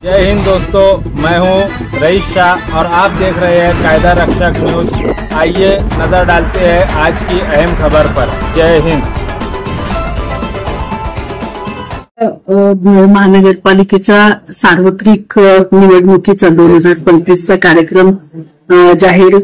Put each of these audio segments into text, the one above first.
जय हिंद दोस्तों, मैं हूं रईस शाह और आप देख रहे हैं कायदा रक्षक न्यूज। आइए नजर डालते हैं आज की अहम खबर पर। जय हिंद। महानगरपालिकेच्या सार्वत्रिक निवडणुकीचा 2025चा कार्यक्रम जाहीर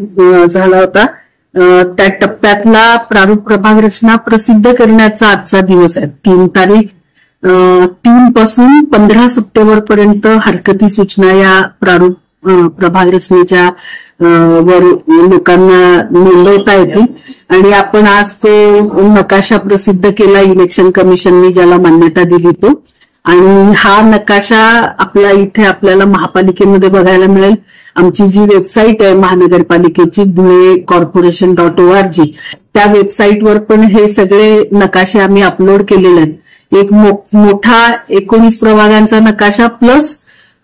झाला होता। त्या टप्प्यातला प्रारूप प्रभाग रचना प्रसिद्ध करण्याचा आजचा दिवस आहे। 3 तारीख 3 पासून 15 सप्टेंबर पर्यंत हरकती सूचना या प्रारूप प्रभाग रचनेच्या वर लोकांना नोंदवता येतील आणि आपण आज तो नकाशा प्रसिद्ध केला इलेक्शन कमिशनने, ज्याला मान्यता दिली तो। आणि हा नकाशा आपला इथे आपल्याला महापालिकेमध्ये बघायला मिळेल। आमची जी वेबसाईट आहे महानगरपालिकेची dhule.corporation.org, त्या वेबसाईटवर पण हे सगळे नकाशे आम्ही अपलोड केलेले आहेत। एक मोठा 19 प्रभागांचा नकाशा प्लस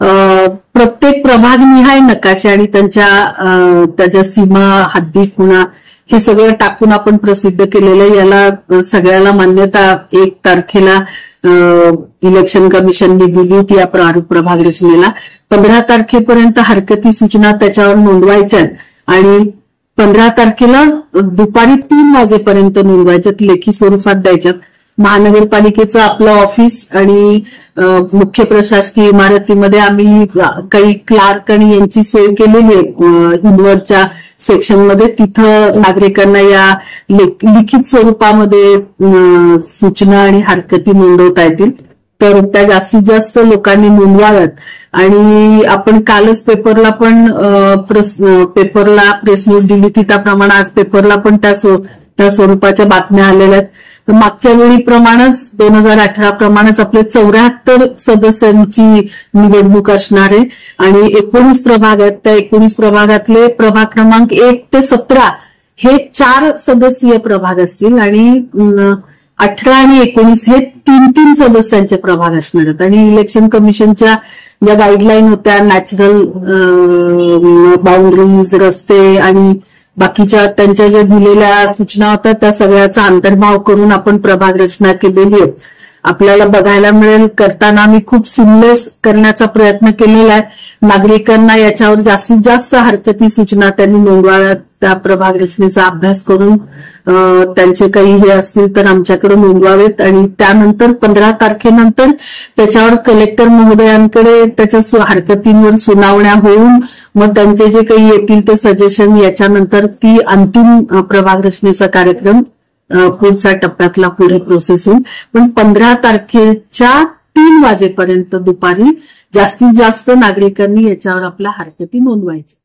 प्रत्येक प्रभागनिहाय नकाशे आणि त्याच्या सीमा, हद्दी, खुणा हे सगळं टाकून आपण प्रसिद्ध केलेलं। याला सगळ्याला मान्यता 1 तारखेला इलेक्शन कमिशनने दिली होती या प्रारूप प्रभाग रचनेला। 15 तारखेपर्यंत हरकती सूचना त्याच्यावर नोंदवायच्या आणि 15 तारखेला दुपारी 3 वाजेपर्यंत नोंदवायच्यात, लेखी स्वरूपात द्यायच्यात। महानगरपालिकेचं आपलं ऑफिस आणि मुख्य प्रशासकीय इमारतीमध्ये आम्ही काही क्लार्क आणि यांची सोय केलेली आहे हिंदवरच्या सेक्शनमध्ये। तिथं नागरिकांना या लिखित स्वरूपामध्ये सूचना आणि हरकती नोंदवता येतील, तर त्या जास्तीत जास्त लोकांनी नोंदवाव्यात। आणि आपण कालच पेपरला प्रेस नोट दिली होती, त्याप्रमाणे आज पेपरला पण त्या स्वरूपाच्या बातम्या आलेल्या आहेत। मागच्या वेळीप्रमाणेच 2018 प्रमाणेच आपले 74 सदस्यांची निवडणूक असणार आहे आणि 19 प्रभाग आहेत। त्या 19 प्रभागातले प्रभाग क्रमांक 1 ते 17 हे 4 सदस्यीय प्रभाग असतील आणि 18 आणि 19 हे 3 सदस्यांचे प्रभाग असणार आहेत। आणि इलेक्शन कमिशनच्या ज्या गाईडलाईन होत्या, नॅचरल बाउंड्रीज, रस्ते आणि बाकीच्या त्यांच्या ज्या दिलेल्या सूचना होत्या त्या सगळ्याचा अंतर्भाव करून आपण प्रभाग रचना केलेली आहे। आपल्याला बघायला मिळेल करताना आम्ही खूप सिमलेस करण्याचा प्रयत्न केलेला आहे। नागरिकांना याच्यावर जास्तीत जास्त हरकती सूचना त्यांनी नोंदवाव्यात, त्या प्रभाग रचनेचा अभ्यास करून त्यांचे काही हे असतील तर आमच्याकडे नोंदवावेत। आणि त्यानंतर 15 तारखेनंतर त्याच्यावर कलेक्टर महोदयांकडे त्याच्या हरकतींवर सुनावण्या होऊन मग त्यांचे जे काही येतील ते सजेशन, याच्यानंतर ती अंतिम प्रभाग रचनेचा कार्यक्रम पुढच्या टप्प्यातला पुढे प्रोसेस होईल। पण 15 तारखेच्या 3 वाजेपर्यंत दुपारी जास्तीत जास्त नागरिकांनी याच्यावर आपल्या हरकती नोंदवायच्या।